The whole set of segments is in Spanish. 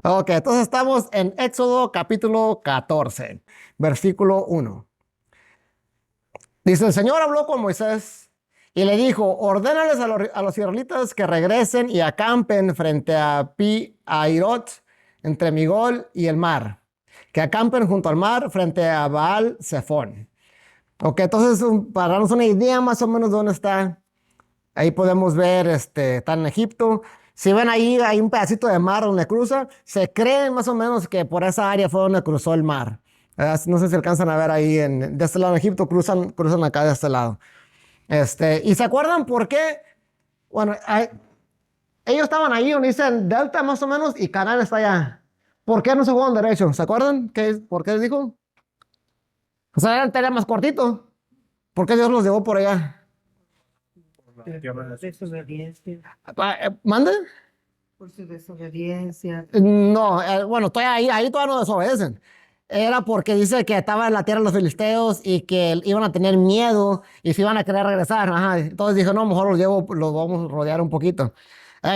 Ok, entonces estamos en Éxodo capítulo 14, versículo 1. Dice, el Señor habló con Moisés y le dijo, ordénales a los israelitas que regresen y acampen frente a Pi Hairot, entre Migol y el mar, que acampen junto al mar frente a Baal Zephón. Ok, entonces para darnos una idea más o menos de dónde está, ahí podemos ver, está en Egipto. Si ven ahí, hay un pedacito de mar donde cruza. Se cree más o menos que por esa área fue donde cruzó el mar. No sé si alcanzan a ver ahí, de este lado de Egipto, cruzan acá de este lado. ¿Y se acuerdan por qué? Bueno, ellos estaban ahí donde dicen Delta más o menos y Canaán está allá. ¿Por qué no se fueron derecho? ¿Se acuerdan? ¿Por qué les dijo? O sea, era el tarea más cortito. ¿Por qué Dios los llevó por allá? Desobediencia, ¿Mande? por su desobediencia. No, bueno, ahí todavía no desobedecen. Era porque dice que estaba en la tierra de los filisteos y que iban a tener miedo y se iban a querer regresar. Ajá. Entonces dijo, no, mejor los vamos a rodear un poquito.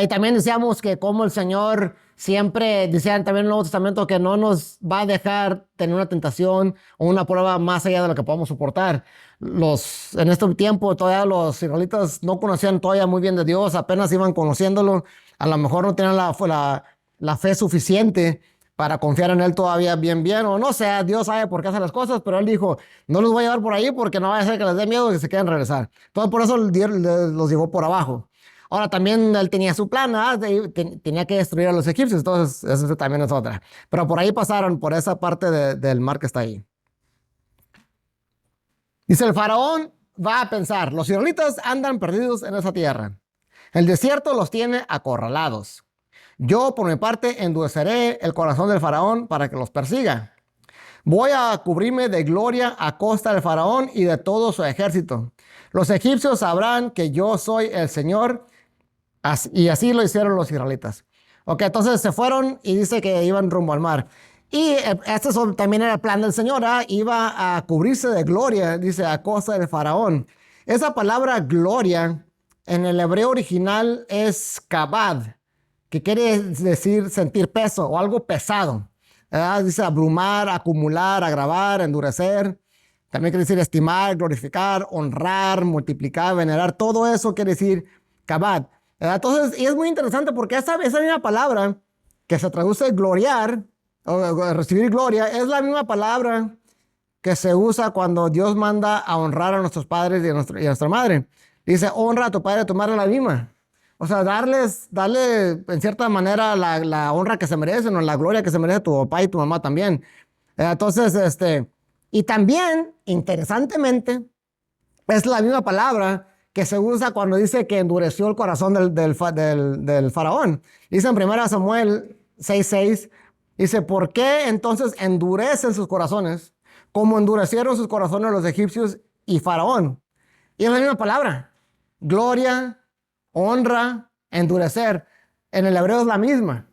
Y también decíamos que como el Señor siempre, decían también en el Nuevo Testamento, que no nos va a dejar tener una tentación o una prueba más allá de lo que podamos soportar. En este tiempo todavía los israelitas no conocían todavía muy bien de Dios, apenas iban conociéndolo. A lo mejor no tenían la fe suficiente para confiar en Él todavía bien, o no sé, Dios sabe por qué hace las cosas, pero Él dijo, no los voy a llevar por ahí porque no vaya a ser que les dé miedo y que se quieran regresar. Entonces por eso Dios los llevó por abajo. Ahora también Él tenía su plan, ¿verdad? Tenía que destruir a los egipcios, entonces eso también es otra. Pero por ahí pasaron, por esa parte del mar que está ahí. Dice, el faraón va a pensar, los israelitas andan perdidos en esa tierra. El desierto los tiene acorralados. Yo, por mi parte, endureceré el corazón del faraón para que los persiga. Voy a cubrirme de gloria a costa del faraón y de todo su ejército. Los egipcios sabrán que yo soy el Señor. Y así lo hicieron los israelitas. Ok, entonces se fueron y dice que iban rumbo al mar. Y también era el plan del Señor, ¿ah? Iba a cubrirse de gloria, dice, a costa del faraón. Esa palabra gloria en el hebreo original es kabad, que quiere decir sentir peso o algo pesado. Dice abrumar, acumular, agravar, endurecer. También quiere decir estimar, glorificar, honrar, multiplicar, venerar. Todo eso quiere decir kabad. Entonces, y es muy interesante porque esa misma palabra que se traduce gloriar o recibir gloria es la misma palabra que se usa cuando Dios manda a honrar a nuestros padres y a nuestra madre. Dice, honra a tu padre y a tu madre la misma. O sea, darle en cierta manera la honra que se merecen o la gloria que se merece tu papá y tu mamá también. Entonces, y también, interesantemente, es la misma palabra que se usa cuando dice que endureció el corazón del faraón. Dice en 1 Samuel 6:6, dice, ¿por qué entonces endurecen sus corazones como endurecieron sus corazones los egipcios y faraón? Y es la misma palabra. Gloria, honra, endurecer. En el hebreo es la misma.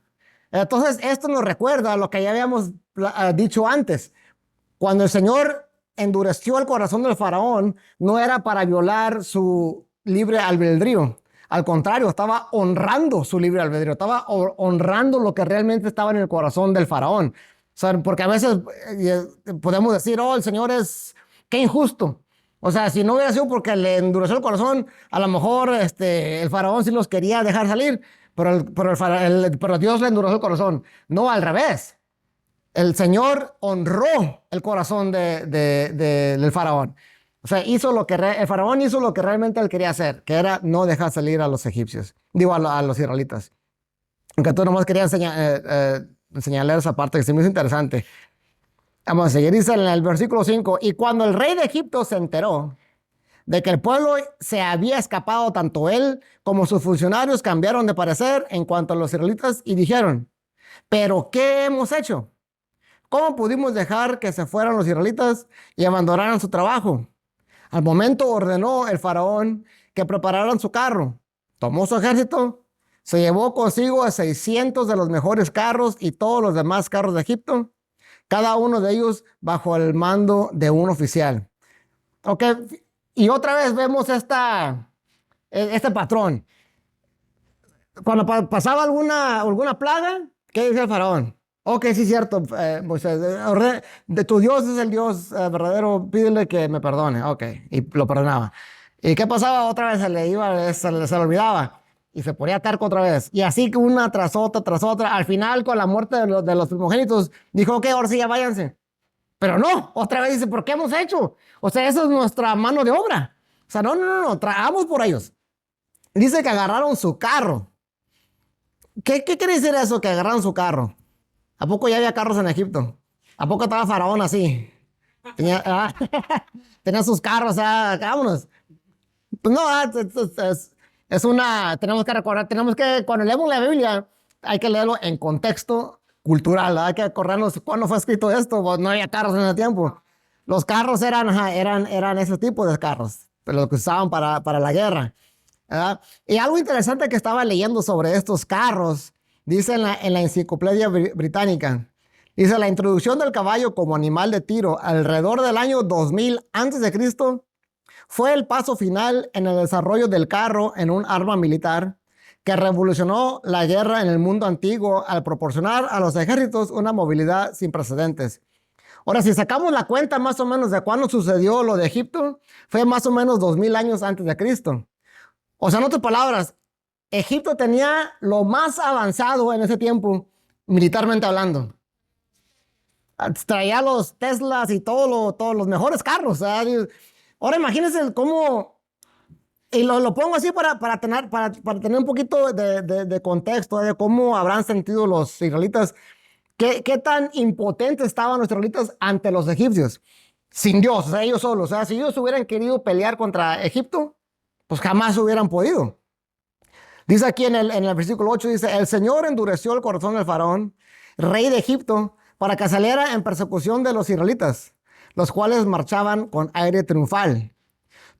Entonces, esto nos recuerda lo que ya habíamos dicho antes. Cuando el Señor endureció el corazón del faraón, no era para violar su libre albedrío. Al contrario, estaba honrando su libre albedrío, estaba honrando lo que realmente estaba en el corazón del faraón. O sea, porque a veces podemos decir, oh, el Señor qué injusto. O sea, si no hubiera sido porque le endureció el corazón, a lo mejor el faraón sí los quería dejar salir, pero Dios le endureció el corazón. No, al revés. El Señor honró el corazón del faraón. O sea, el faraón hizo lo que realmente él quería hacer, que era no dejar salir a los egipcios, digo, a los israelitas. Aunque tú nomás querías enseñarle esa parte que sí me hizo interesante. Vamos a seguir, dice en el versículo 5, y cuando el rey de Egipto se enteró de que el pueblo se había escapado, tanto él como sus funcionarios cambiaron de parecer en cuanto a los israelitas y dijeron, ¿pero qué hemos hecho? ¿Cómo pudimos dejar que se fueran los israelitas y abandonaran su trabajo? Al momento ordenó el faraón que prepararan su carro. Tomó su ejército, se llevó consigo a 600 de los mejores carros y todos los demás carros de Egipto, cada uno de ellos bajo el mando de un oficial. Ok, y otra vez vemos este patrón. Cuando pasaba alguna plaga, ¿Qué dice el faraón? Ok, sí, cierto, Moisés. De tu Dios es el Dios verdadero, pídele que me perdone. Ok, y lo perdonaba. ¿Y qué pasaba? Otra vez se le iba, se le olvidaba. Y se ponía terco otra vez. Y así que una tras otra, tras otra. Al final, con la muerte de los primogénitos, dijo, ok, ahora sí ya váyanse. Pero no, otra vez dice, ¿por qué hemos hecho? O sea, esa es nuestra mano de obra. O sea, no, trabajamos por ellos. Dice que agarraron su carro. ¿Qué quiere decir eso, que agarraron su carro? ¿A poco ya había carros en Egipto? ¿A poco estaba Faraón así? Tenía sus carros, vámonos. Pues no, es una, tenemos que recordar, cuando leemos la Biblia, hay que leerlo en contexto cultural, ¿verdad? Hay que acordarnos cuándo fue escrito esto, pues no había carros en ese tiempo. Los carros eran ese tipo de carros, pero los que usaban para la guerra, ¿verdad? Y algo interesante que estaba leyendo sobre estos carros, dice en la Enciclopedia Británica, dice la introducción del caballo como animal de tiro alrededor del año 2000 antes de Cristo fue el paso final en el desarrollo del carro en un arma militar que revolucionó la guerra en el mundo antiguo al proporcionar a los ejércitos una movilidad sin precedentes. Ahora, si sacamos la cuenta más o menos de cuándo sucedió lo de Egipto, fue más o menos 2000 años antes de Cristo. O sea, en otras palabras, Egipto tenía lo más avanzado en ese tiempo, militarmente hablando. Traía los Teslas y todos los mejores carros. Ahora imagínense cómo, y lo pongo así para tener un poquito de contexto, de cómo habrán sentido los israelitas, qué tan impotentes estaban los israelitas ante los egipcios, sin Dios, o sea, ellos solos. O sea, si ellos hubieran querido pelear contra Egipto, pues jamás hubieran podido. Dice aquí en el versículo 8, dice, el Señor endureció el corazón del faraón, rey de Egipto, para que saliera en persecución de los israelitas, los cuales marchaban con aire triunfal.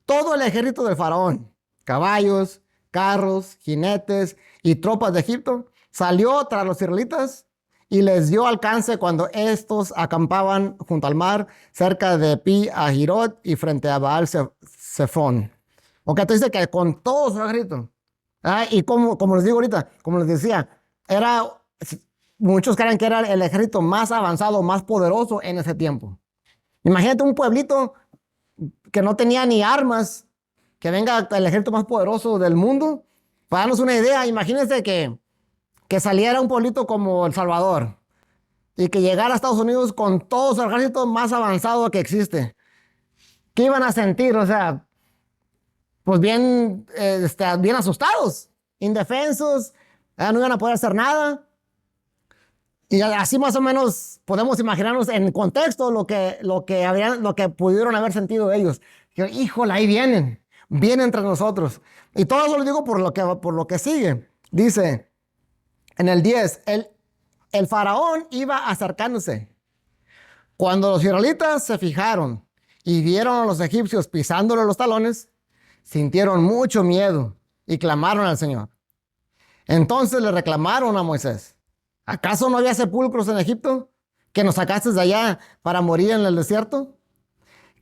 Todo el ejército del faraón, caballos, carros, jinetes y tropas de Egipto, salió tras los israelitas y les dio alcance cuando estos acampaban junto al mar, cerca de Pi Ahirot y frente a Baal Zephón. Ok, entonces dice que con todo su ejército. Y como les digo ahorita, como les decía, muchos creen que era el ejército más avanzado, más poderoso en ese tiempo. Imagínate un pueblito que no tenía ni armas, que venga el ejército más poderoso del mundo. Para darnos una idea, imagínense que saliera un pueblito como El Salvador y que llegara a Estados Unidos con todo su ejército más avanzado que existe. ¿Qué iban a sentir? O sea, pues bien asustados, indefensos, no iban a poder hacer nada. Y así más o menos podemos imaginarnos en contexto lo que pudieron haber sentido ellos. Que, híjole, ahí vienen entre nosotros. Y todo eso lo digo por lo que sigue. Dice en el 10, el faraón iba acercándose. Cuando los israelitas se fijaron y vieron a los egipcios pisándole los talones, sintieron mucho miedo y clamaron al Señor. Entonces le reclamaron a Moisés. ¿Acaso no había sepulcros en Egipto que nos sacaste de allá para morir en el desierto?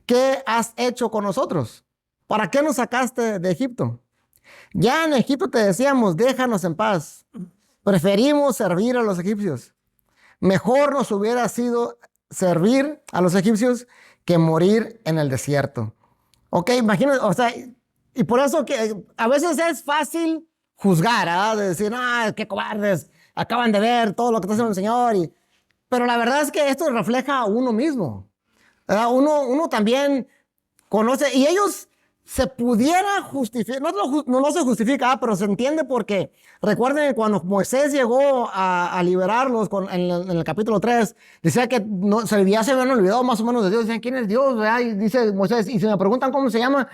¿Qué has hecho con nosotros? ¿Para qué nos sacaste de Egipto? Ya en Egipto te decíamos, déjanos en paz. Preferimos servir a los egipcios. Mejor nos hubiera sido servir a los egipcios que morir en el desierto. Ok, imagínate, o sea, y por eso que a veces es fácil juzgar, ¿ah? De decir, qué cobardes, acaban de ver todo lo que está haciendo el Señor. Pero la verdad es que esto refleja a uno mismo. Uno también conoce, y ellos se pudiera justificar, no se justifica, pero se entiende porque recuerden que cuando Moisés llegó a liberarlos en el capítulo 3, decía que ya se habían olvidado más o menos de Dios. Decían, ¿quién es Dios? ¿Verdad? Y dice Moisés, y si me preguntan cómo se llama,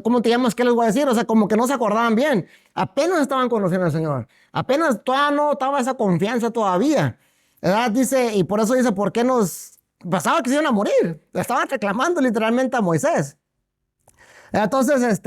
¿cómo te llamas? ¿Qué les voy a decir? O sea, como que no se acordaban bien. Apenas estaban conociendo al Señor. Apenas todavía no estaba esa confianza todavía. ¿Verdad? Dice, y por eso dice, ¿por qué nos pasaba que se iban a morir? Estaban reclamando literalmente a Moisés. Entonces,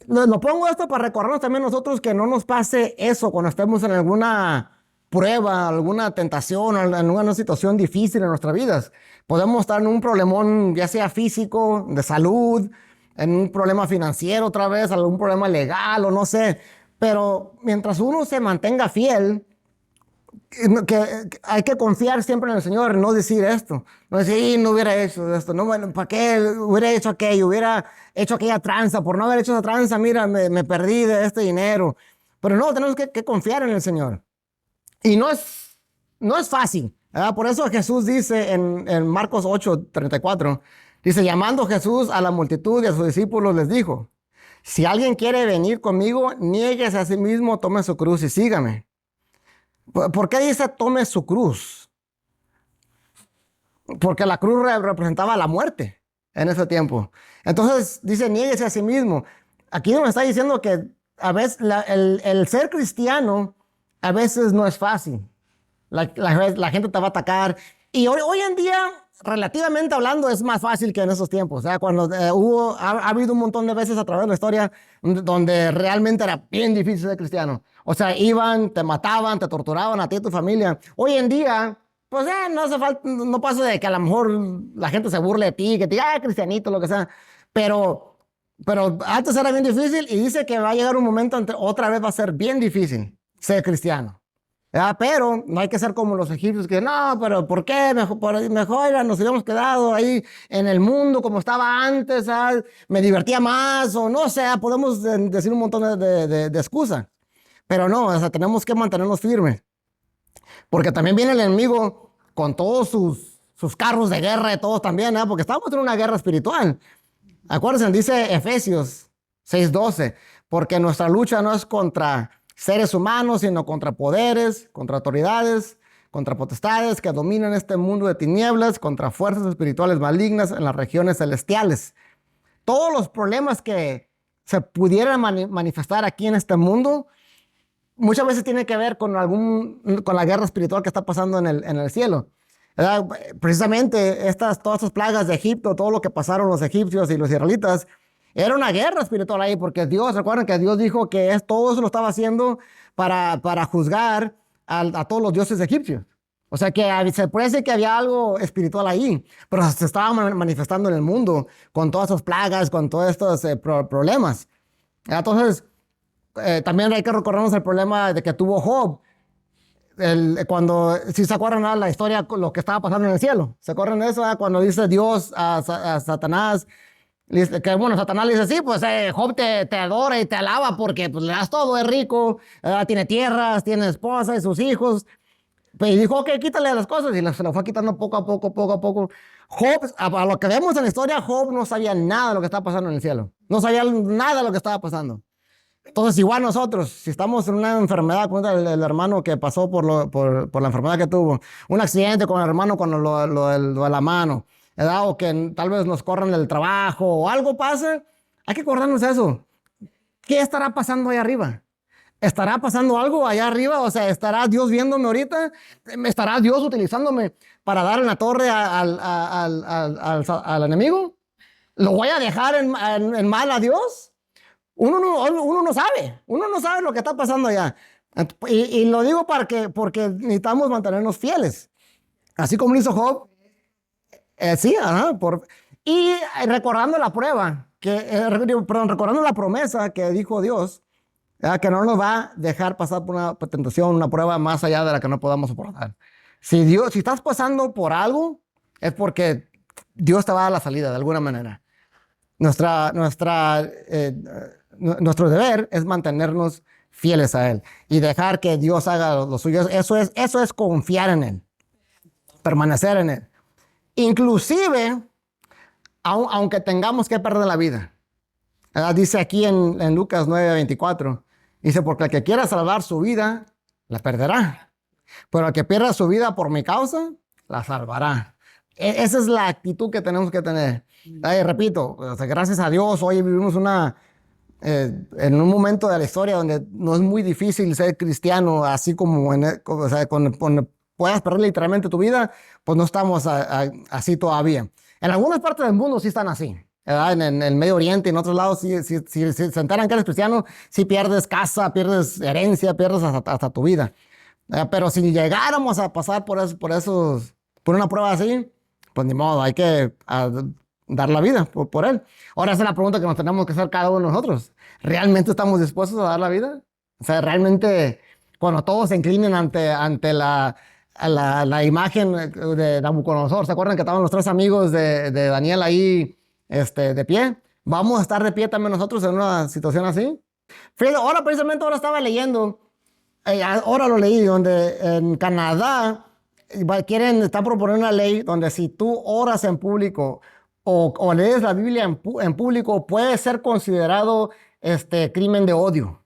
lo pongo esto para recordarnos también nosotros que no nos pase eso cuando estemos en alguna prueba, alguna tentación, en alguna situación difícil en nuestras vidas. Podemos estar en un problemón, ya sea físico, de salud, en un problema financiero otra vez, algún problema legal o no sé. Pero mientras uno se mantenga fiel, que hay que confiar siempre en el Señor, no decir esto, no decir, "Y no hubiera hecho esto, no, bueno, ¿para qué hubiera hecho aquello? Hubiera hecho aquella tranza, por no haber hecho esa tranza, mira, me perdí de este dinero." Pero no, tenemos que confiar en el Señor. Y no es fácil, ¿verdad? Por eso Jesús dice en Marcos 8:34, dice, llamando Jesús a la multitud y a sus discípulos les dijo, si alguien quiere venir conmigo, niéguese a sí mismo, tome su cruz y sígame. ¿Por qué dice tome su cruz? Porque la cruz representaba la muerte en ese tiempo. Entonces dice, niéguese a sí mismo. Aquí nos está diciendo que a veces el ser cristiano a veces no es fácil. La gente te va a atacar. Y hoy en día, relativamente hablando, es más fácil que en esos tiempos. O sea, cuando ha habido un montón de veces a través de la historia donde realmente era bien difícil ser cristiano. O sea, iban, te mataban, te torturaban a ti y a tu familia. Hoy en día, pues no hace falta, no pasa de que a lo mejor la gente se burle de ti, que te diga, cristianito, lo que sea. Pero, pero antes era bien difícil y dice que va a llegar un momento en que otra vez va a ser bien difícil ser cristiano. Pero no hay que ser como los egipcios que no, pero ¿por qué? Mejor nos hubiéramos quedado ahí en el mundo como estaba antes, ¿sabes? Me divertía más o no sé, podemos decir un montón de excusas. Pero no, o sea, tenemos que mantenernos firmes. Porque también viene el enemigo con todos sus carros de guerra y todos también, ¿eh? Porque estamos en una guerra espiritual. Acuérdense, dice Efesios 6:12, porque nuestra lucha no es contra seres humanos, sino contra poderes, contra autoridades, contra potestades que dominan este mundo de tinieblas, contra fuerzas espirituales malignas en las regiones celestiales. Todos los problemas que se pudieran manifestar aquí en este mundo, muchas veces tienen que ver con la guerra espiritual que está pasando en el cielo. ¿Verdad? Precisamente todas estas plagas de Egipto, todo lo que pasaron los egipcios y los israelitas, era una guerra espiritual ahí, porque Dios, recuerden que Dios dijo que todo eso lo estaba haciendo para juzgar a todos los dioses egipcios. O sea que se puede decir que había algo espiritual ahí, pero se estaba manifestando en el mundo con todas esas plagas, con todos estos problemas. Entonces, también hay que recordarnos el problema de que tuvo Job. Si se acuerdan la historia, lo que estaba pasando en el cielo. ¿Se acuerdan de eso? Cuando dice Dios a Satanás, que bueno, Satanás le dice, sí, pues Job te adora y te alaba porque pues, le das todo, es rico, tiene tierras, tiene esposa y sus hijos. Pues, y dijo, ok, quítale las cosas y se lo fue quitando poco a poco, poco a poco. Job, a lo que vemos en la historia, Job no sabía nada de lo que estaba pasando en el cielo. No sabía nada de lo que estaba pasando. Entonces, igual nosotros, si estamos en una enfermedad, cuenta el hermano que pasó por la enfermedad que tuvo, un accidente con el hermano con lo de la mano, ¿verdad? O que tal vez nos corran del trabajo o algo pase, hay que acordarnos de eso. ¿Qué estará pasando ahí arriba? ¿Estará pasando algo allá arriba? O sea, ¿estará Dios viéndome ahorita? ¿Estará Dios utilizándome para dar en la torre al enemigo? ¿Lo voy a dejar en mal a Dios? Uno no sabe lo que está pasando allá. Y lo digo porque necesitamos mantenernos fieles. Así como lo hizo Job. Sí, ajá. Y recordando la prueba, recordando la promesa que dijo Dios, que no nos va a dejar pasar por una tentación, una prueba más allá de la que no podamos soportar. Si estás pasando por algo, es porque Dios te va a dar la salida de alguna manera. Nuestro deber es mantenernos fieles a Él y dejar que Dios haga lo suyo. Eso es confiar en Él, permanecer en Él. Inclusive, aunque tengamos que perder la vida. Dice aquí en Lucas 9:24, dice, porque el que quiera salvar su vida, la perderá. Pero el que pierda su vida por mi causa, la salvará. Esa es la actitud que tenemos que tener. Repito, o sea, gracias a Dios, hoy vivimos en un momento de la historia donde no es muy difícil ser cristiano, así como o sea, cuando puedas perder literalmente tu vida, pues no estamos así todavía. En algunas partes del mundo sí están así, ¿verdad? En el Medio Oriente y en otros lados, si se enteran que eres cristiano, sí pierdes casa, pierdes herencia, pierdes hasta tu vida. Pero si llegáramos a pasar por una prueba así, pues ni modo, hay que dar la vida por él. Ahora esa es la pregunta que nos tenemos que hacer cada uno de nosotros. ¿Realmente estamos dispuestos a dar la vida? O sea, realmente cuando todos se inclinen ante la imagen de Nabucodonosor. ¿Se acuerdan que estaban los tres amigos de Daniel ahí de pie? ¿Vamos a estar de pie también nosotros en una situación así? Fíjate, ahora estaba leyendo, ahora lo leí, donde en Canadá están proponiendo una ley donde si tú oras en público o lees la Biblia en público, puede ser considerado crimen de odio.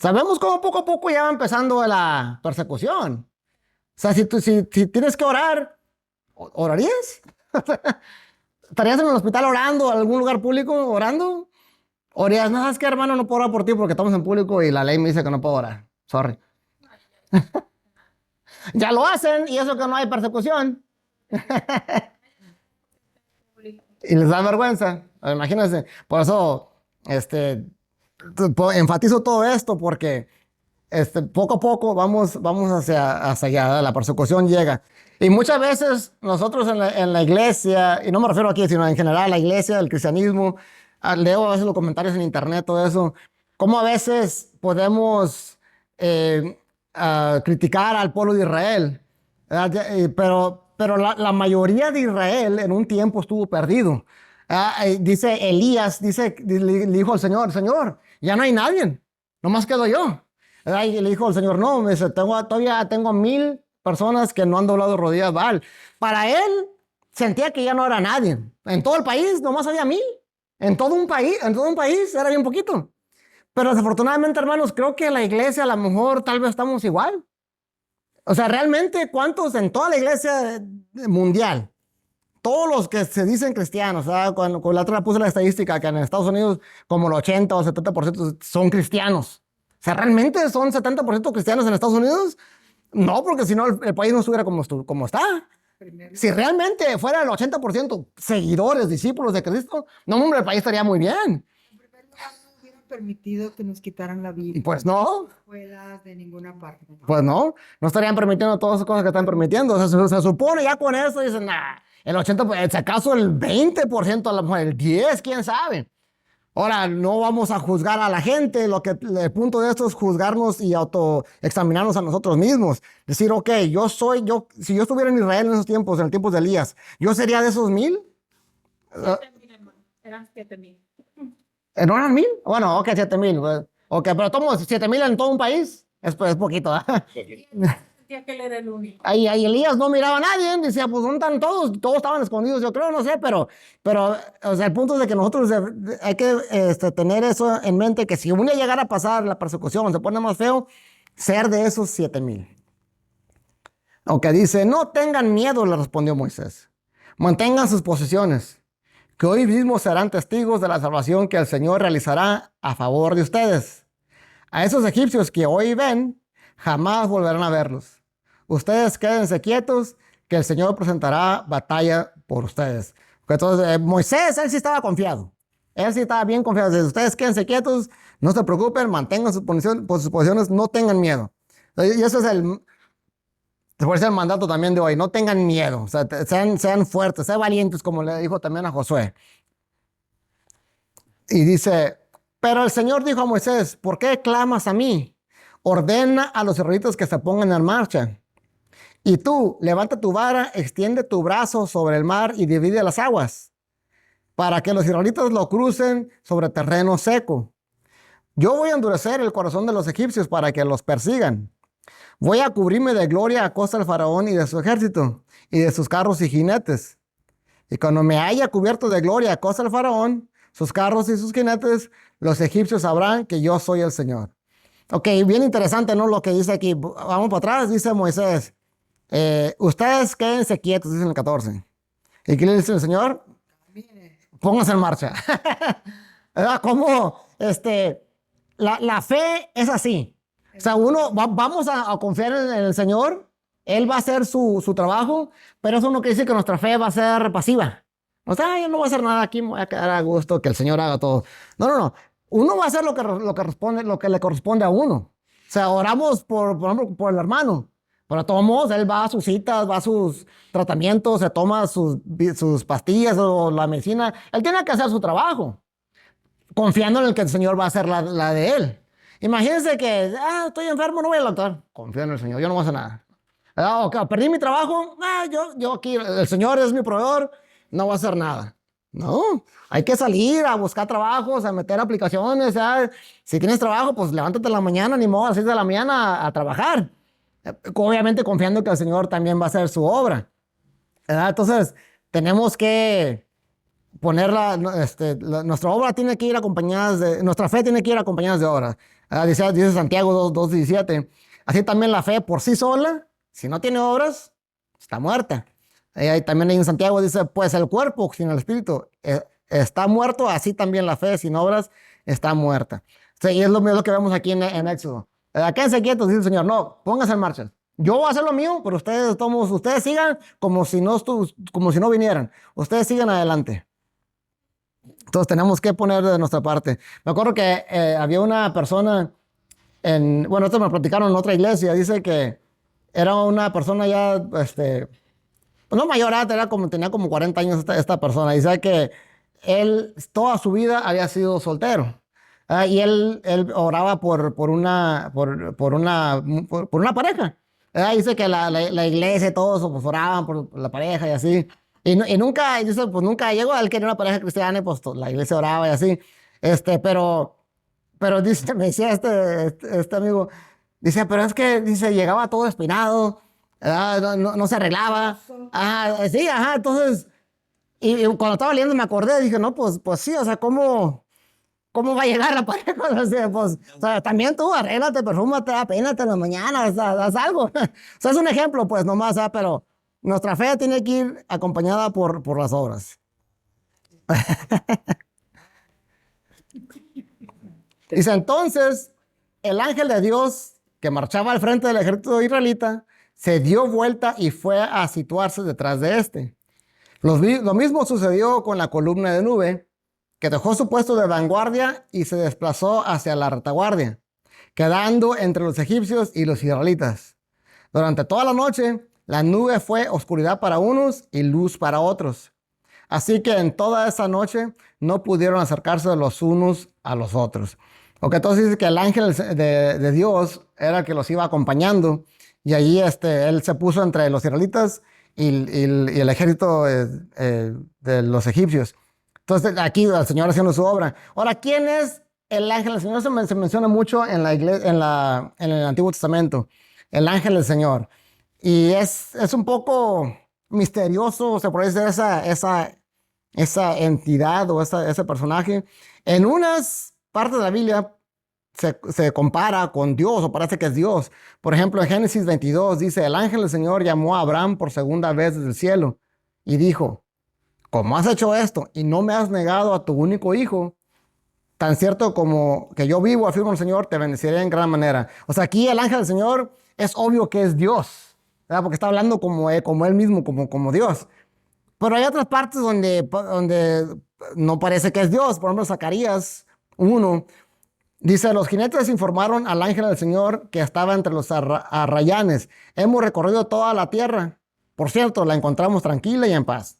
Sabemos cómo poco a poco ya va empezando la persecución. O sea, si tienes que orar, ¿orarías? ¿Estarías en el hospital orando, en algún lugar público orando? ¿Orarías? No, es que hermano, no puedo orar por ti porque estamos en público y la ley me dice que no puedo orar. Sorry. Ya lo hacen y eso que no hay persecución. Y les da vergüenza. Imagínense. Por eso, enfatizo todo esto porque poco a poco vamos hacia allá, la persecución llega. Y muchas veces nosotros en la iglesia, y no me refiero aquí, sino en general, la iglesia, el cristianismo, leo a veces los comentarios en internet, todo eso, cómo a veces podemos criticar al pueblo de Israel, ¿verdad? Pero la mayoría de Israel en un tiempo estuvo perdido. Dice Elías, le dijo al Señor, Señor, ya no hay nadie, nomás quedo yo. Y le dijo al Señor, no, me dice, todavía tengo 1000 personas que no han doblado rodillas a Baal. Para él, sentía que ya no era nadie. En todo el país, nomás había 1000. En todo un país era bien poquito. Pero desafortunadamente, hermanos, creo que la iglesia a lo mejor tal vez estamos igual. O sea, realmente, ¿cuántos en toda la iglesia mundial? Todos los que se dicen cristianos, ¿verdad? Cuando la otra puse la estadística que en Estados Unidos como el 80 o 70% son cristianos. O sea, ¿realmente son 70% cristianos en Estados Unidos? No, porque si no el país no estuviera como está. Si realmente fuera el 80% seguidores, discípulos de Cristo, no, hombre, el país estaría muy bien. En primer lugar, no hubieran permitido que nos quitaran la vida. Pues no. Escuelas de ninguna parte. Pues no estarían permitiendo todas esas cosas que están permitiendo. O sea, se supone ya con eso, dicen, nah, el 80%, si acaso el 20%, a lo mejor el 10%, quién sabe. Ahora, no vamos a juzgar a la gente, el punto de esto es juzgarnos y autoexaminarnos a nosotros mismos. Decir, ok, si yo estuviera en Israel en esos tiempos, en el tiempo de Elías, ¿yo sería de esos 1000? 7,000, hermano. Eran 7,000. ¿No eran 1000? Bueno, ok, 7000. Pues, ok, pero tomo 7000 en todo un país, es poquito, ¿verdad? Sentía que él era el único. Ahí Elías no miraba a nadie, decía, pues ¿dónde están todos? Todos estaban escondidos, yo creo, no sé, pero o sea, el punto es de que nosotros hay que tener eso en mente, que si un día llegara a pasar la persecución, se pone más feo, ser de esos 7000. Aunque dice, no tengan miedo, le respondió Moisés, mantengan sus posesiones, que hoy mismo serán testigos de la salvación que el Señor realizará a favor de ustedes. A esos egipcios que hoy ven, jamás volverán a verlos. Ustedes quédense quietos, que el Señor presentará batalla por ustedes. Entonces, Moisés, él sí estaba confiado. Él sí estaba bien confiado. Dice, ustedes quédense quietos, no se preocupen, mantengan sus posiciones, no tengan miedo. Y eso es el mandato también de hoy. No tengan miedo. O sea, sean fuertes, sean valientes, como le dijo también a Josué. Y dice, pero el Señor dijo a Moisés, ¿por qué clamas a mí? Ordena a los israelitas que se pongan en marcha. Y tú, levanta tu vara, extiende tu brazo sobre el mar y divide las aguas, para que los israelitas lo crucen sobre terreno seco. Yo voy a endurecer el corazón de los egipcios para que los persigan. Voy a cubrirme de gloria a costa del faraón y de su ejército, y de sus carros y jinetes. Y cuando me haya cubierto de gloria a costa del faraón, sus carros y sus jinetes, los egipcios sabrán que yo soy el Señor. Ok, bien interesante, ¿no? Lo que dice aquí. Vamos para atrás, dice Moisés. Ustedes quédense quietos, dice en el 14. ¿Y qué le dice el Señor? Pónganse en marcha. Como la fe es así. O sea, vamos a confiar en el Señor. Él va a hacer su trabajo, pero eso no quiere decir que nuestra fe va a ser pasiva. O sea, yo no voy a hacer nada aquí, me voy a quedar a gusto, que el Señor haga todo. No. Uno va a hacer lo que le corresponde a uno. O sea, oramos por ejemplo, por el hermano. Pero de todos modos, él va a sus citas, va a sus tratamientos, se toma sus pastillas o la medicina. Él tiene que hacer su trabajo, confiando en el que el Señor va a hacer la de él. Imagínense que, estoy enfermo, no voy al doctor. Confío en el Señor, yo no voy a hacer nada. Perdí mi trabajo, yo aquí, el Señor es mi proveedor, no voy a hacer nada. No, hay que salir a buscar trabajos, a meter aplicaciones. Si tienes trabajo, pues levántate en la mañana, ni modo, a las 6 de la mañana a trabajar. Obviamente confiando que el Señor también va a hacer su obra. ¿Verdad? Entonces, tenemos que ponerla, nuestra obra tiene que ir acompañada nuestra fe tiene que ir acompañada de obras. Dice Santiago 2:17. Así también la fe por sí sola, si no tiene obras, está muerta. Ahí también en Santiago dice, pues el cuerpo sin el espíritu está muerto, así también la fe sin obras está muerta. Sí, y es lo mismo que vemos aquí en Éxodo. Quédense quietos, dice el Señor, no, pónganse en marcha. Yo voy a hacer lo mío, pero ustedes sigan como si no vinieran. Ustedes sigan adelante. Entonces tenemos que poner de nuestra parte. Me acuerdo que había una persona bueno, esto me platicaron en otra iglesia, dice que era una persona ya, pues no mayor edad, tenía como 40 años esta persona. Dice que él toda su vida había sido soltero. Y él oraba por una pareja. Dice que la iglesia y todos pues, oraban por la pareja y así. Y nunca, dice, pues nunca llegó. Él quería una pareja cristiana y pues la iglesia oraba y así. Pero dice, me decía este amigo, dice, pero es que, dice, llegaba todo espinado, no se arreglaba. Sí, entonces, y cuando estaba leyendo me acordé, dije, no, pues sí, o sea, ¿cómo va a llegar la pareja? O sea, pues, o sea, también tú arréglate, perfúmate, peínate en la mañana, haz algo. O sea, es un ejemplo, pues, nomás, pero nuestra fe tiene que ir acompañada por las obras. Dice, entonces, el ángel de Dios que marchaba al frente del ejército israelita se dio vuelta y fue a situarse detrás de este. Lo mismo sucedió con la columna de nube, que dejó su puesto de vanguardia y se desplazó hacia la retaguardia, quedando entre los egipcios y los israelitas. Durante toda la noche, la nube fue oscuridad para unos y luz para otros. Así que en toda esa noche no pudieron acercarse los unos a los otros. Entonces dice que el ángel de Dios era el que los iba acompañando y allí él se puso entre los israelitas y el ejército de los egipcios. Entonces aquí el Señor haciendo su obra. Ahora, ¿quién es el ángel del Señor? Se menciona mucho en la iglesia, en el Antiguo Testamento. El ángel del Señor. Y es un poco misterioso, se puede decir, esa entidad o ese personaje. En unas partes de la Biblia se compara con Dios o parece que es Dios. Por ejemplo, en Génesis 22 dice, el ángel del Señor llamó a Abraham por segunda vez desde el cielo y dijo, ¿cómo has hecho esto y no me has negado a tu único hijo? Tan cierto como que yo vivo, afirma el Señor, te bendeciré en gran manera. O sea, aquí el ángel del Señor es obvio que es Dios, ¿verdad? Porque está hablando como él mismo, como Dios. Pero hay otras partes donde no parece que es Dios. Por ejemplo, Zacarías 1 dice, los jinetes informaron al ángel del Señor que estaba entre los arrayanes. Hemos recorrido toda la tierra. Por cierto, la encontramos tranquila y en paz.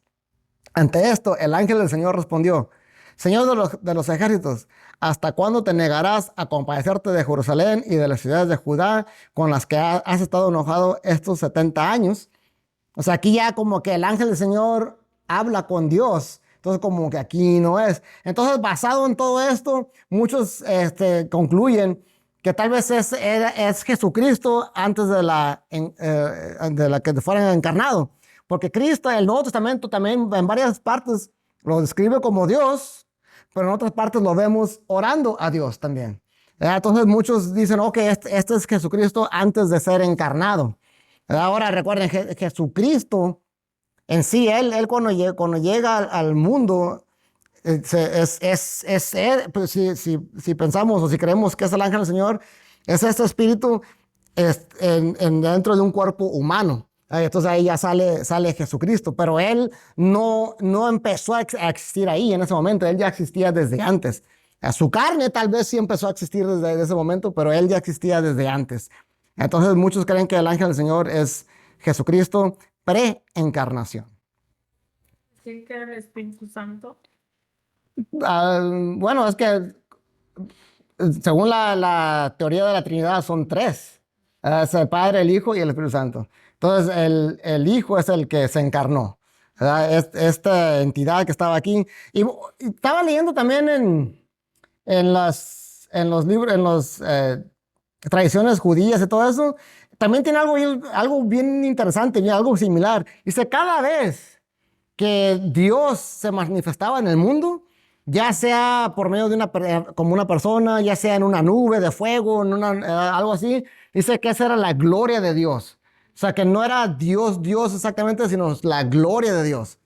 Ante esto, el ángel del Señor respondió, Señor de los ejércitos, ¿hasta cuándo te negarás a compadecerte de Jerusalén y de las ciudades de Judá con las que has estado enojado estos 70 años? O sea, aquí ya como que el ángel del Señor habla con Dios. Entonces, como que aquí no es. Entonces, basado en todo esto, muchos concluyen que tal vez es Jesucristo antes de la que fuera encarnado. Porque Cristo, el Nuevo Testamento también en varias partes lo describe como Dios, pero en otras partes lo vemos orando a Dios también. Entonces muchos dicen, ok, este es Jesucristo antes de ser encarnado. Ahora recuerden, Jesucristo en sí, él cuando llega al mundo, él, pues, si pensamos o si creemos que es el ángel del Señor, es este espíritu dentro de un cuerpo humano. Entonces ahí ya sale Jesucristo, pero él no empezó a existir ahí en ese momento, él ya existía desde antes. Su carne tal vez sí empezó a existir desde ese momento, pero él ya existía desde antes. Entonces muchos creen que el ángel del Señor es Jesucristo pre-encarnación. Sí, que era el Espíritu Santo. Bueno, es que según la teoría de la Trinidad, son tres. Es el Padre, el Hijo y el Espíritu Santo. Entonces, el Hijo es el que se encarnó, ¿verdad? Esta entidad que estaba aquí. Y estaba leyendo también en los libros, en las tradiciones judías y todo eso. También tiene algo bien interesante, algo similar. Dice, cada vez que Dios se manifestaba en el mundo, ya sea por medio de como una persona, ya sea en una nube de fuego, algo así, dice que esa era la gloria de Dios. O sea, que no era Dios, Dios exactamente, sino la gloria de Dios.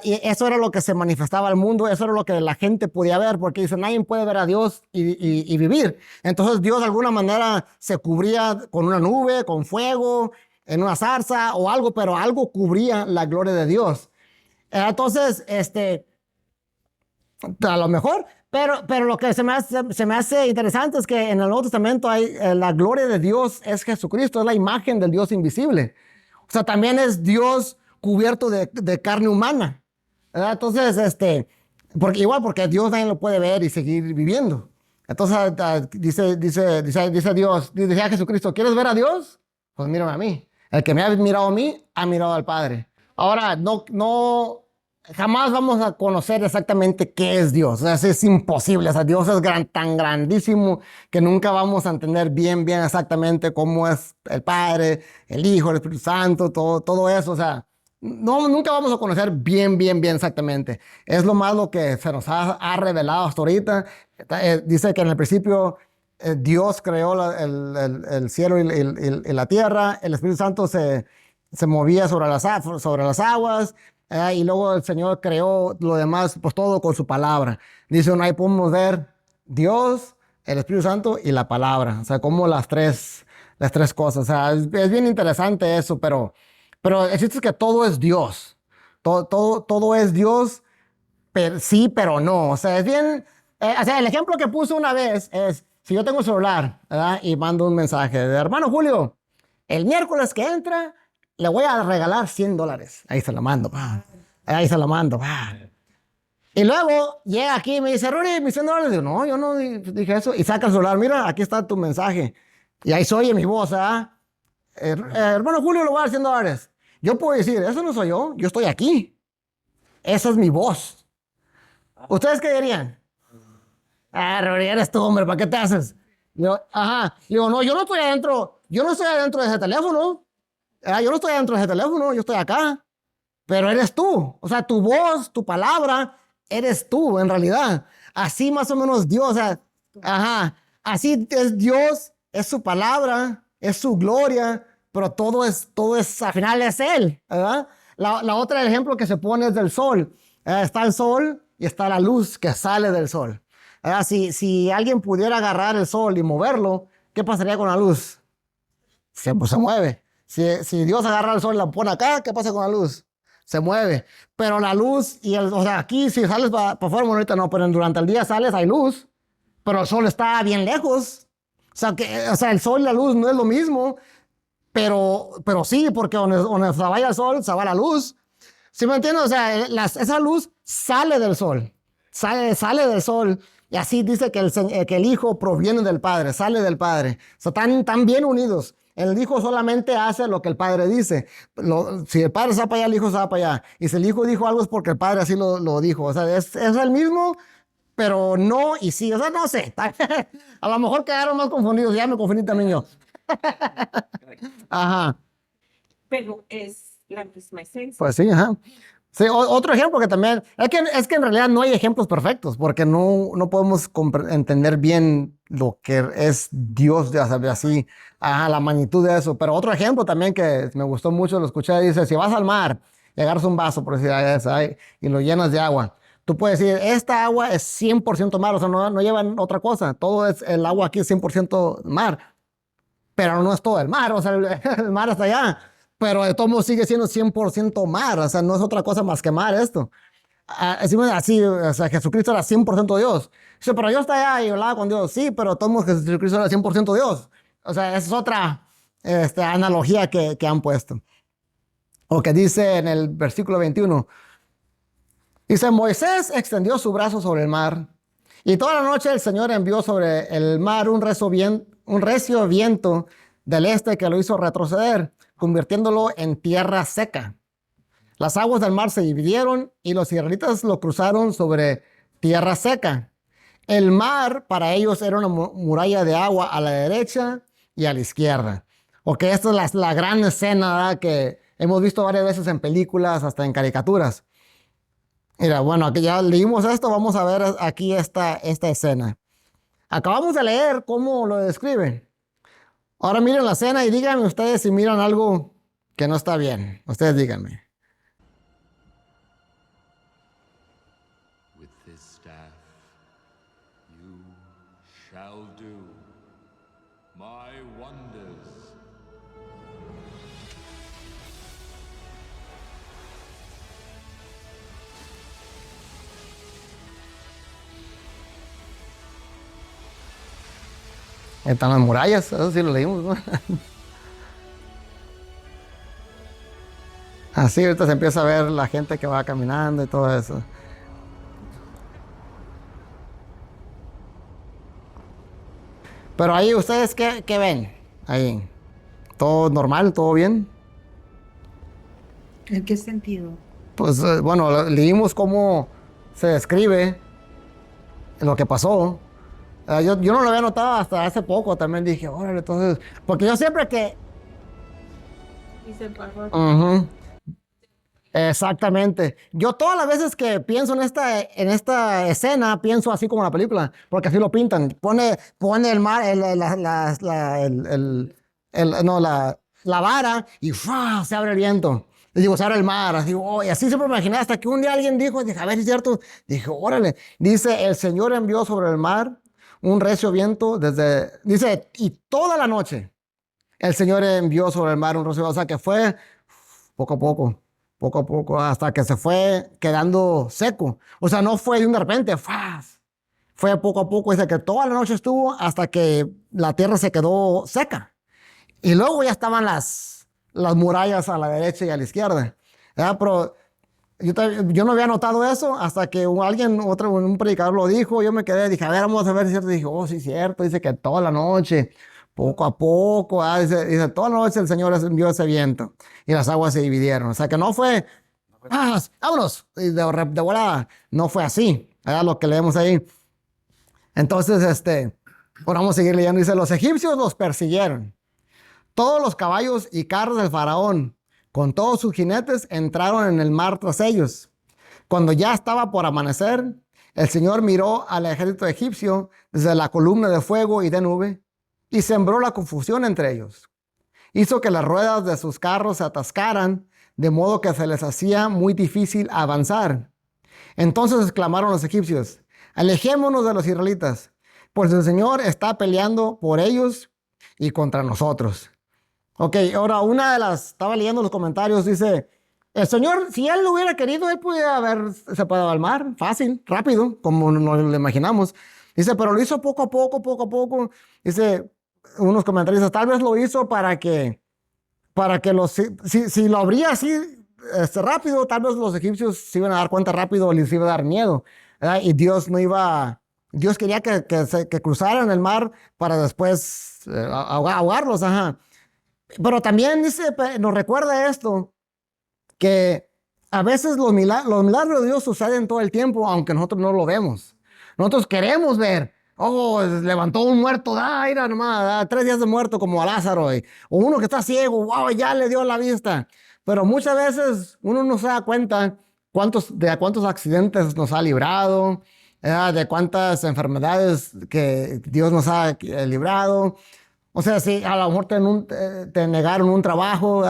Y eso era lo que se manifestaba al mundo, eso era lo que la gente podía ver, porque dice, nadie puede ver a Dios y vivir. Entonces Dios de alguna manera se cubría con una nube, con fuego, en una zarza o algo, pero algo cubría la gloria de Dios. Entonces, a lo mejor, pero lo que se me hace interesante es que en el Nuevo Testamento hay la gloria de Dios es Jesucristo, es la imagen del Dios invisible. O sea, también es Dios cubierto de carne humana, ¿verdad? Entonces, porque Dios nadie lo puede ver y seguir viviendo. Entonces, dice Dios, dice a Jesucristo, ¿quieres ver a Dios? Pues mírame a mí. El que me ha mirado a mí, ha mirado al Padre. Ahora, no, jamás vamos a conocer exactamente qué es Dios. O sea, es imposible. O sea, Dios es tan grandísimo que nunca vamos a entender bien exactamente cómo es el Padre, el Hijo, el Espíritu Santo, todo eso. O sea, nunca vamos a conocer bien exactamente. Es lo más lo que se nos ha revelado hasta ahorita. Dice que en el principio Dios creó el cielo y la tierra. El Espíritu Santo se movía sobre las aguas. Y luego el Señor creó lo demás, pues todo con su palabra. Dice, ahí podemos ver Dios, el Espíritu Santo y la palabra. O sea, como las tres cosas. O sea, es bien interesante eso, pero el chiste es que todo es Dios. Todo es Dios, sí, pero no. O sea, es bien. O sea, el ejemplo que puse una vez es, si yo tengo un celular, ¿verdad? Y mando un mensaje de hermano Julio, el miércoles que entra, le voy a regalar $100. Ahí se lo mando, pa. Ahí se lo mando, pa. Y luego llega aquí y me dice, Rory, mis $100. Digo, no, yo no dije eso. Y saca el celular, mira, aquí está tu mensaje. Y ahí se oye mi voz, ¿ah? Hermano Julio, le voy a dar $100. Yo puedo decir, eso no soy yo estoy aquí. Esa es mi voz. ¿Ustedes qué dirían? Ah, Rory, eres tú, hombre, ¿para qué te haces? Yo, ajá. Digo, no, yo no estoy adentro de ese teléfono. Yo no estoy dentro de ese teléfono, yo estoy acá, pero eres tú. O sea, tu voz, tu palabra, eres tú en realidad. Así más o menos Dios, o sea, ajá, así es Dios, es su palabra, es su gloria, pero todo es, al final es Él, ¿verdad? La otra ejemplo que se pone es del sol. Está el sol y está la luz que sale del sol. Si alguien pudiera agarrar el sol y moverlo, ¿qué pasaría con la luz? Pues se mueve. Si Dios agarra el sol y la pone acá, ¿qué pasa con la luz? Se mueve. Pero la luz, o sea, aquí si sales para afuera, bueno, ahorita no, pero durante el día sales, hay luz, pero el sol está bien lejos. O sea, el sol y la luz no es lo mismo, pero sí, porque donde se vaya el sol, se va la luz. ¿Sí me entiendes? O sea, esa luz sale del sol, sale del sol. Y así dice que el Hijo proviene del Padre, sale del Padre. O sea, están bien unidos. El Hijo solamente hace lo que el Padre dice. Si el Padre se va para allá, el Hijo se va para allá. Y si el Hijo dijo algo es porque el Padre así lo dijo. O sea, es el mismo, pero no y sí. O sea, no sé. A lo mejor quedaron más confundidos. Ya me confundí también yo. Ajá. Pero es la misma esencia. Pues sí, ajá. Sí, otro ejemplo que también, es que en realidad no hay ejemplos perfectos, porque no podemos entender bien lo que es Dios, ya sabes, así, la magnitud de eso. Pero otro ejemplo también que me gustó mucho, lo escuché, dice, si vas al mar y agarras un vaso, por decir, y lo llenas de agua, tú puedes decir, esta agua es 100% mar, o sea, no llevan otra cosa, el agua aquí es 100% mar, pero no es todo el mar, o sea, el mar está allá. Pero de todos modos sigue siendo 100% mar, o sea, no es otra cosa más que mar esto. Así, o sea, Jesucristo era 100% Dios. Dice, pero yo estaba allá y hablaba con Dios. Sí, pero de todos modos Jesucristo era 100% Dios. O sea, esa es otra analogía que han puesto. O que dice en el versículo 21. Dice, Moisés extendió su brazo sobre el mar Y toda la noche el Señor envió sobre el mar un recio viento del este que lo hizo retroceder, convirtiéndolo en tierra seca. Las aguas del mar se dividieron y los israelitas lo cruzaron sobre tierra seca. El mar para ellos era una muralla de agua a la derecha y a la izquierda. Ok, esta es la gran escena, ¿verdad?, que hemos visto varias veces en películas, hasta en caricaturas. Mira, bueno, aquí ya leímos esto, vamos a ver aquí esta escena. Acabamos de leer cómo lo describe. Ahora miren la escena y díganme ustedes si miran algo que no está bien. Ustedes díganme. With this staff, you shall do my wonders. Están las murallas, eso sí lo leímos, ¿no? Así ahorita se empieza a ver la gente que va caminando y todo eso. Pero ahí, ¿ustedes qué ven? Ahí, ¿todo normal? ¿Todo bien? ¿En qué sentido? Pues bueno, leímos cómo se describe lo que pasó. Yo no lo había notado hasta hace poco, también dije, órale, entonces, porque yo siempre que... Y se paró. Ujú, exactamente. Yo todas las veces que pienso en esta escena, pienso así como en la película, porque así lo pintan. Pone el mar, no, la vara y ¡fua!, se abre el viento. Y digo, se abre el mar, así, oh, y así siempre me imaginé, hasta que un día alguien dijo, dije, a ver si es cierto. Dije, órale. Dice, el Señor envió sobre el mar un recio viento dice, y toda la noche el Señor envió sobre el mar un recio viento. O sea que fue poco a poco, hasta que se fue quedando seco. O sea, no fue de repente, ¡fas! Fue poco a poco, dice que toda la noche estuvo hasta que la tierra se quedó seca. Y luego ya estaban las murallas a la derecha y a la izquierda. ¿Verdad? Pero yo no había notado eso hasta que un predicador lo dijo. Yo me quedé, dije, a ver, vamos a ver si es cierto. Dije, oh, sí, es cierto. Dice que toda la noche, poco a poco, dice, toda la noche el Señor envió ese viento y las aguas se dividieron. O sea que no fue, vámonos, y de volada. No fue así, ¿verdad? Lo que leemos ahí. Entonces, ahora vamos a seguir leyendo. Dice, los egipcios los persiguieron. Todos los caballos y carros del faraón, con todos sus jinetes, entraron en el mar tras ellos. Cuando ya estaba por amanecer, el Señor miró al ejército egipcio desde la columna de fuego y de nube y sembró la confusión entre ellos. Hizo que las ruedas de sus carros se atascaran, de modo que se les hacía muy difícil avanzar. Entonces exclamaron los egipcios, alejémonos de los israelitas, pues el Señor está peleando por ellos y contra nosotros. Ok, ahora estaba leyendo los comentarios, dice, el Señor, si Él lo hubiera querido, Él pudiera haber separado al mar, fácil, rápido, como nos lo imaginamos. Dice, pero lo hizo poco a poco. Dice, unos comentarios, tal vez lo hizo para que si lo abría así rápido, tal vez los egipcios se iban a dar cuenta rápido, les iba a dar miedo, ¿verdad? Y Dios quería que cruzaran el mar para después ahogarlos, ajá. Pero también dice, nos recuerda esto, que a veces los milagros de Dios suceden todo el tiempo, aunque nosotros no lo vemos. Nosotros queremos ver, oh, levantó un muerto, mira nomás, 3 días de muerto como a Lázaro, o uno que está ciego, wow, ya le dio la vista. Pero muchas veces uno no se da cuenta de cuántos accidentes nos ha librado, de cuántas enfermedades que Dios nos ha librado. O sea, si a lo mejor te negaron un trabajo,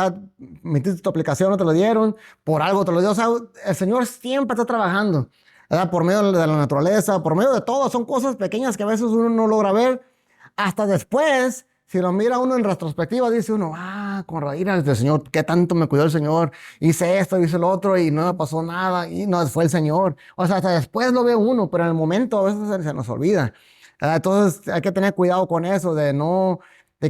metiste tu aplicación, no te lo dieron, por algo te lo dio. O sea, el Señor siempre está trabajando, ¿verdad? Por medio de la naturaleza, por medio de todo. Son cosas pequeñas que a veces uno no logra ver. Hasta después, si lo mira uno en retrospectiva, dice uno, con raíces del Señor, qué tanto me cuidó el Señor. Hice esto, hice lo otro y no me pasó nada y no fue el Señor. O sea, hasta después lo ve uno, pero en el momento a veces se nos olvida. Entonces hay que tener cuidado con eso, de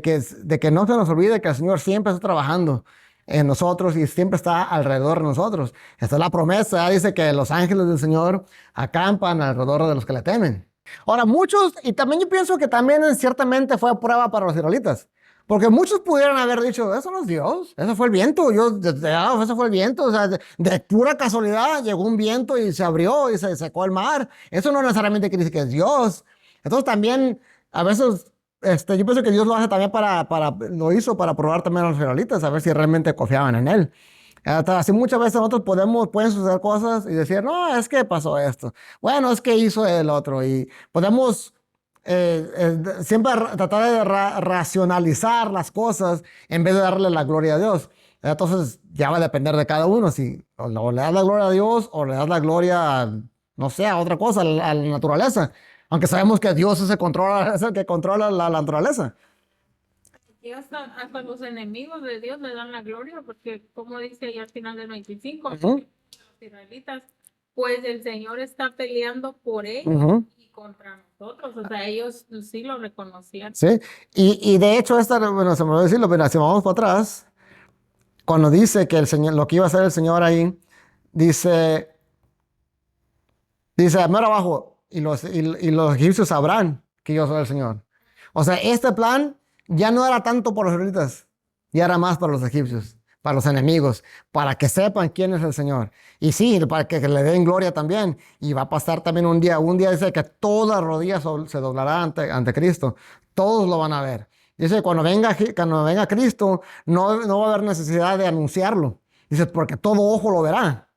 que no se nos olvide que el Señor siempre está trabajando en nosotros y siempre está alrededor de nosotros. Esta es la promesa, dice que los ángeles del Señor acampan alrededor de los que le temen. Ahora, muchos, y también yo pienso que también ciertamente fue prueba para los israelitas, porque muchos pudieran haber dicho, eso no es Dios, eso fue el viento, eso fue el viento, o sea, de pura casualidad llegó un viento y se abrió y se secó el mar, eso no necesariamente quiere decir que es Dios. Entonces también, a veces, yo pienso que Dios lo hace también lo hizo para probar también a los israelitas, a ver si realmente confiaban en Él. Así muchas veces nosotros pueden suceder cosas y decir, no, es que pasó esto. Bueno, es que hizo el otro. Y podemos siempre tratar de racionalizar las cosas en vez de darle la gloria a Dios. Entonces ya va a depender de cada uno. Si o le das la gloria a Dios o le das la gloria, no sé, a otra cosa, a la naturaleza. Aunque sabemos que Dios es el que controla la naturaleza. Y hasta los enemigos de Dios le dan la gloria, porque como dice ahí al final del 25, Ujú, los israelitas, pues el Señor está peleando por ellos ujú. y contra nosotros. O sea, ellos sí lo reconocían. Sí, y de hecho, bueno, se me olvidó decirlo, pero si vamos para atrás, cuando dice que el Señor, lo que iba a hacer el Señor ahí, dice, dice, mero abajo, y los egipcios sabrán que yo soy el Señor. O sea, este plan ya no era tanto por los israelitas, ya era más para los egipcios, para los enemigos, para que sepan quién es el Señor. Y sí, para que le den gloria también. Y va a pasar también un día dice que todas las rodillas se doblarán ante Cristo. Todos lo van a ver. Dice, cuando venga Cristo, no va a haber necesidad de anunciarlo. Dice, porque todo ojo lo verá.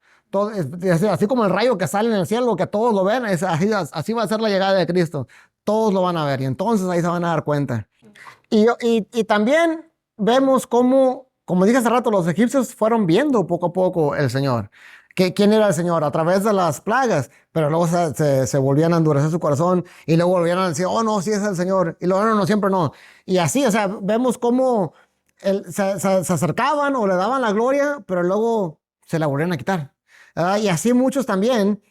Así como el rayo que sale en el cielo, que todos lo ven, así va a ser la llegada de Cristo. Todos lo van a ver y entonces ahí se van a dar cuenta. Y también vemos cómo, como dije hace rato, los egipcios fueron viendo poco a poco el Señor. ¿Quién era el Señor? A través de las plagas, pero luego se volvían a endurecer su corazón y luego volvían a decir, oh no, sí es el Señor. Y luego no, siempre no. Y así, o sea, vemos cómo se acercaban o le daban la gloria, pero luego se la volvían a quitar. Y así muchos también,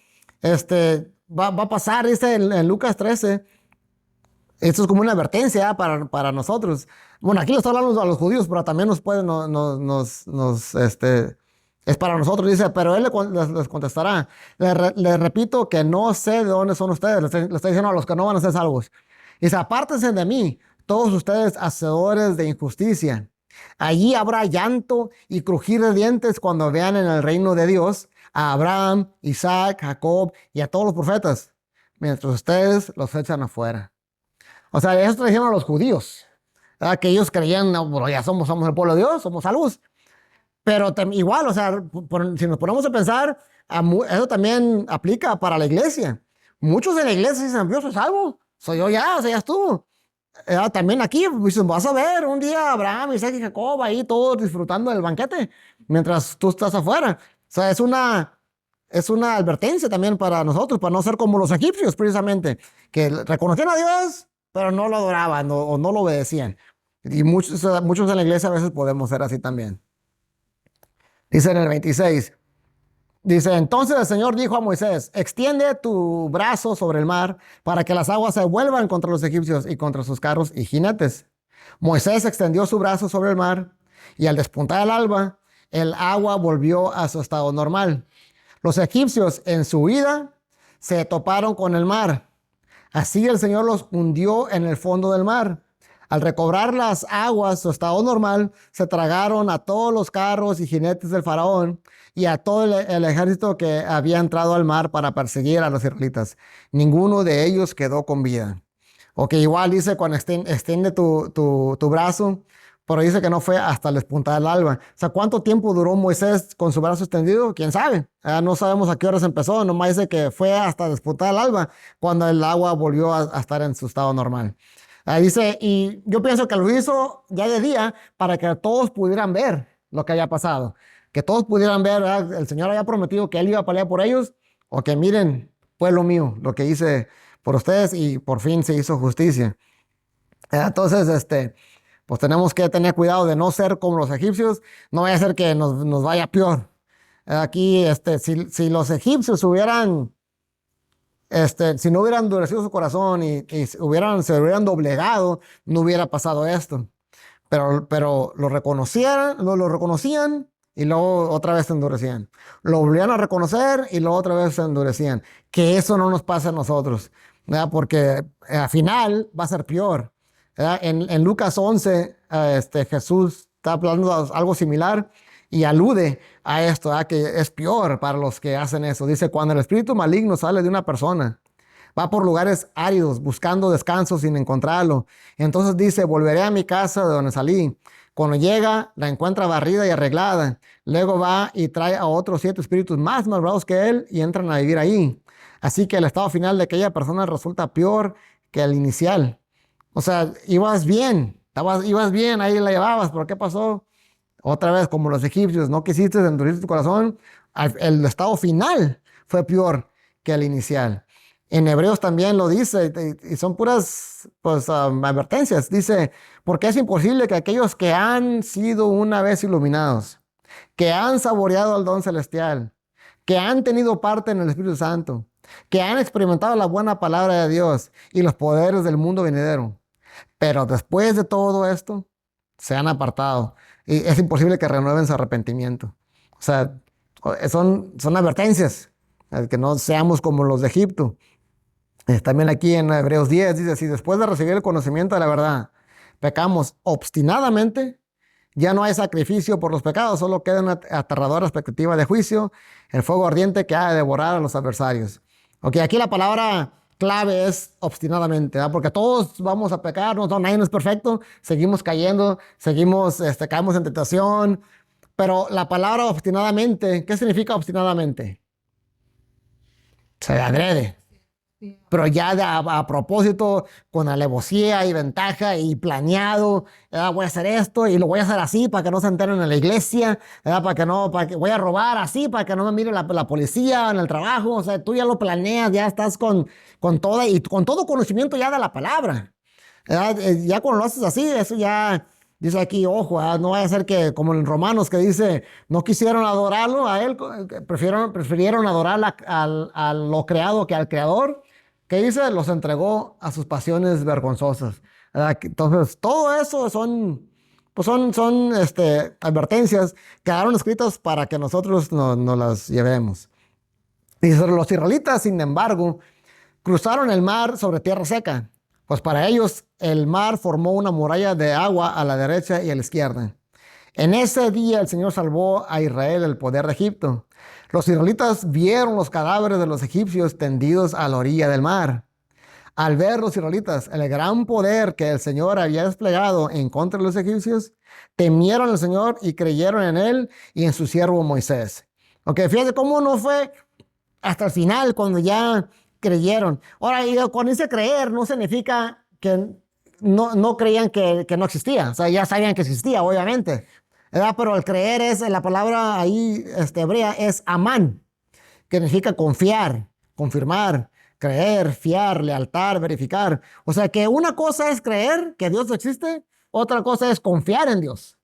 va a pasar, dice en Lucas 13. Esto es como una advertencia para nosotros. Bueno, aquí lo está hablando a los judíos, pero también nos puede, es para nosotros. Dice, pero él les contestará. Les repito que no sé de dónde son ustedes. Le está diciendo a los que no van a ser salvos. Dice, apártense de mí, todos ustedes hacedores de injusticia. Allí habrá llanto y crujir de dientes cuando vean en el reino de Dios a Abraham, Isaac, Jacob y a todos los profetas, mientras ustedes los echan afuera. O sea, eso está diciendo a los judíos, ¿verdad? Que ellos creían, no, bueno, ya somos el pueblo de Dios, somos salvos. Pero igual, o sea, si nos ponemos a pensar, eso también aplica para la iglesia. Muchos de la iglesia dicen, yo soy salvo, soy yo ya, o sea, ya estuvo. También aquí, pues, vas a ver un día Abraham, Isaac y Jacob ahí todos disfrutando del banquete mientras tú estás afuera. O sea, es una advertencia también para nosotros, para no ser como los egipcios, precisamente, que reconocían a Dios, pero no lo adoraban o no lo obedecían. Y muchos en la iglesia a veces podemos ser así también. Dice en el 26, dice, entonces el Señor dijo a Moisés, extiende tu brazo sobre el mar para que las aguas se vuelvan contra los egipcios y contra sus carros y jinetes. Moisés extendió su brazo sobre el mar y al despuntar el alba, el agua volvió a su estado normal. Los egipcios en su huida se toparon con el mar. Así el Señor los hundió en el fondo del mar. Al recobrar las aguas su estado normal, se tragaron a todos los carros y jinetes del faraón y a todo el ejército que había entrado al mar para perseguir a los israelitas. Ninguno de ellos quedó con vida. O que igual dice cuando extiende tu brazo, pero dice que no fue hasta el despuntar del alba. O sea, ¿cuánto tiempo duró Moisés con su brazo extendido? ¿Quién sabe? No sabemos a qué horas empezó, nomás dice que fue hasta despuntar el alba, cuando el agua volvió a estar en su estado normal. Dice, y yo pienso que lo hizo ya de día para que todos pudieran ver lo que había pasado. Que todos pudieran ver, ¿verdad? El Señor había prometido que Él iba a pelear por ellos, o que miren, pueblo mío, lo que hice por ustedes y por fin se hizo justicia. Entonces, pues tenemos que tener cuidado de no ser como los egipcios, no vaya a ser que nos vaya peor. Aquí, si los egipcios si no hubieran endurecido su corazón y se hubieran doblegado, no hubiera pasado esto. Pero lo reconocían y luego otra vez se endurecían. Lo volvían a reconocer y luego otra vez se endurecían. Que eso no nos pasa a nosotros, ¿verdad? Porque al final va a ser peor, ¿verdad? En Lucas 11, Jesús está hablando de algo similar y alude a esto, ¿verdad? Que es peor para los que hacen eso. Dice, cuando el espíritu maligno sale de una persona, va por lugares áridos buscando descanso sin encontrarlo. Entonces dice, volveré a mi casa de donde salí. Cuando llega, la encuentra barrida y arreglada. Luego va y trae a otros 7 espíritus más malvados que él y entran a vivir ahí. Así que el estado final de aquella persona resulta peor que el inicial. O sea, ibas bien, ibas bien, ahí la llevabas, pero ¿qué pasó? Otra vez, como los egipcios, no quisiste endurecer tu corazón, el estado final fue peor que el inicial. En Hebreos también lo dice, y son puras pues, advertencias. Dice, porque es imposible que aquellos que han sido una vez iluminados, que han saboreado el don celestial, que han tenido parte en el Espíritu Santo, que han experimentado la buena palabra de Dios y los poderes del mundo venidero, pero después de todo esto, se han apartado. Y es imposible que renueven su arrepentimiento. O sea, son advertencias, que no seamos como los de Egipto. También aquí en Hebreos 10 dice, si después de recibir el conocimiento de la verdad, pecamos obstinadamente, ya no hay sacrificio por los pecados, solo queda una aterradora expectativa de juicio, el fuego ardiente que ha de devorar a los adversarios. Ok, aquí la palabra clave es obstinadamente, ¿verdad? Porque todos vamos a pecar, nadie es perfecto, seguimos cayendo, caemos en tentación, pero la palabra obstinadamente, ¿qué significa obstinadamente? Se adrede. Pero ya a propósito, con alevosía y ventaja y planeado, voy a hacer esto y lo voy a hacer así para que no se enteren en la iglesia, para que voy a robar así para que no me mire la policía en el trabajo. O sea, tú ya lo planeas, ya estás con todo conocimiento ya de la palabra, ¿verdad? Ya cuando lo haces así, eso ya dice aquí, ojo, no vaya a ser que como en Romanos que dice, no quisieron adorarlo a él, prefirieron adorar a lo creado que al creador. ¿Qué dice? Los entregó a sus pasiones vergonzosas, ¿verdad? Entonces, todo eso son advertencias que quedaron escritas para que nosotros no las llevemos. Dice, los israelitas, sin embargo, cruzaron el mar sobre tierra seca, pues para ellos el mar formó una muralla de agua a la derecha y a la izquierda. En ese día el Señor salvó a Israel del poder de Egipto. Los israelitas vieron los cadáveres de los egipcios tendidos a la orilla del mar. Al ver los israelitas el gran poder que el Señor había desplegado en contra de los egipcios, temieron al Señor y creyeron en él y en su siervo Moisés. Ok, fíjate cómo no fue hasta el final cuando ya creyeron. Ahora, cuando dice creer, no significa que no creían que no existía. O sea, ya sabían que existía, obviamente, ¿verdad? Pero el creer es, la palabra ahí hebrea es amán, que significa confiar, confirmar, creer, fiar, lealtad, verificar. O sea que una cosa es creer que Dios existe, otra cosa es confiar en Dios.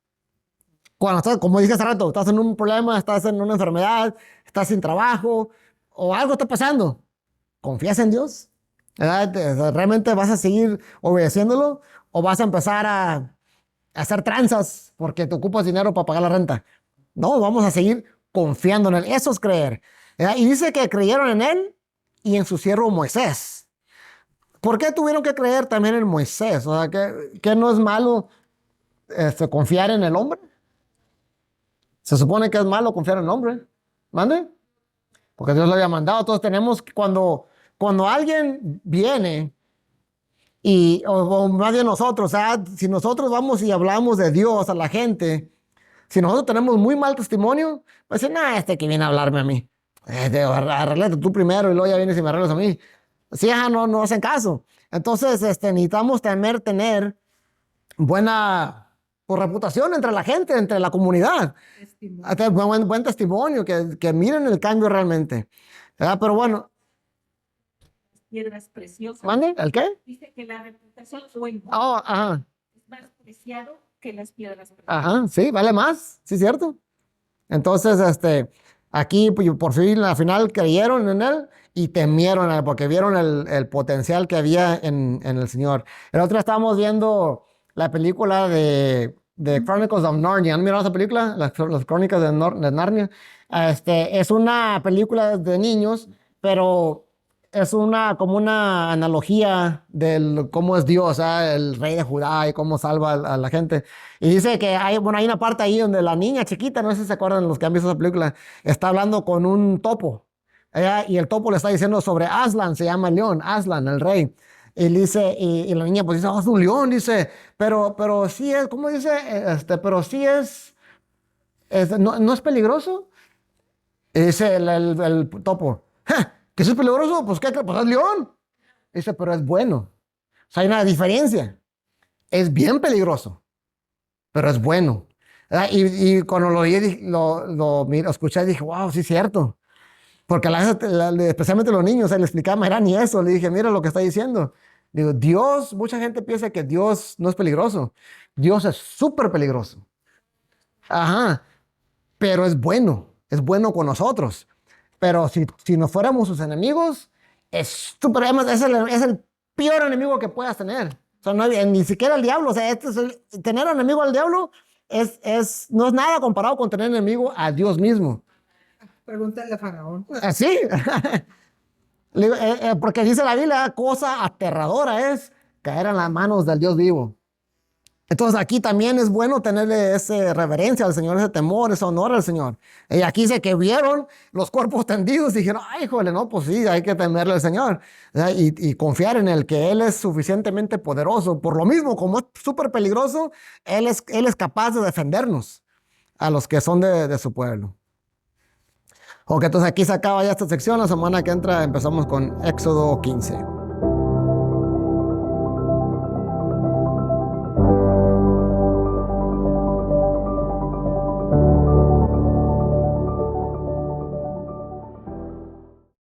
Cuando estás, como dije hace rato, estás en un problema, estás en una enfermedad, estás sin trabajo o algo está pasando, ¿confías en Dios? ¿Verdad? ¿Realmente vas a seguir obedeciéndolo o vas a empezar a hacer tranzas porque te ocupas dinero para pagar la renta? No, vamos a seguir confiando en él. Eso es creer, ¿verdad? Y dice que creyeron en él y en su siervo Moisés. ¿Por qué tuvieron que creer también en Moisés? O sea, que no es malo confiar en el hombre. Se supone que es malo confiar en el hombre. ¿Mande? Porque Dios lo había mandado. Entonces tenemos que cuando alguien viene o más bien nosotros, o sea, si nosotros vamos y hablamos de Dios a la gente, si nosotros tenemos muy mal testimonio, pues dicen, nah, que viene a hablarme a mí. Arreglate tú primero y luego ya vienes y me arreglas a mí. Sí, no hacen caso. Entonces, necesitamos tener buena reputación entre la gente, entre la comunidad. Buen testimonio, que miren el cambio realmente. ¿Verdad? Pero bueno. Piedras preciosas. ¿Mande? ¿El qué? Dice que la reputación es buena. Oh, ajá. Es más preciado que las piedras preciosas. Ajá, sí, vale más, sí, cierto. Entonces, aquí pues, por fin, al final creyeron en él y temieron a él porque vieron el potencial que había en el Señor. El otro día estábamos viendo la película de The Chronicles of Narnia. ¿Han mirado esa película? Las Crónicas de Narnia. Es una película de niños, pero es como una analogía de cómo es Dios, ¿ah? El rey de Judá y cómo salva a la gente. Y dice que hay una parte ahí donde la niña chiquita, no sé si se acuerdan los que han visto esa película, está hablando con un topo. Y el topo le está diciendo sobre Aslan, se llama el león, Aslan, el rey. Y dice, y la niña pues dice, oh, es un león, dice, pero sí es, ¿cómo dice? Pero sí no es peligroso. Y dice el topo, "Ja, ¿que eso es peligroso? Pues ¿qué? Pues es león. Dice, pero es bueno. O sea, hay una diferencia. Es bien peligroso, pero es bueno. ¿Verdad? Y cuando lo oí, lo escuché, dije, wow, sí es cierto. Porque especialmente los niños, le explicaba, era ni eso. Le dije, mira lo que está diciendo. Digo, Dios, mucha gente piensa que Dios no es peligroso. Dios es súper peligroso. Ajá, pero es bueno con nosotros. Pero si no fuéramos sus enemigos, además, es el peor enemigo que puedas tener. O sea, ni siquiera el diablo. O sea, tener enemigo al diablo no es nada comparado con tener enemigo a Dios mismo. Pregúntale a Faraón. Así. Porque dice la Biblia, cosa aterradora es caer en las manos del Dios vivo. Entonces aquí también es bueno tenerle esa reverencia al Señor, ese temor, ese honor al Señor. Y aquí dice que vieron los cuerpos tendidos y dijeron, ay, híjole, no, pues sí, hay que temerle al Señor. Y confiar en el que Él es suficientemente poderoso. Por lo mismo, como es súper peligroso, Él es capaz de defendernos a los que son de su pueblo. Ok, entonces aquí se acaba ya esta sección. La semana que entra empezamos con Éxodo 15.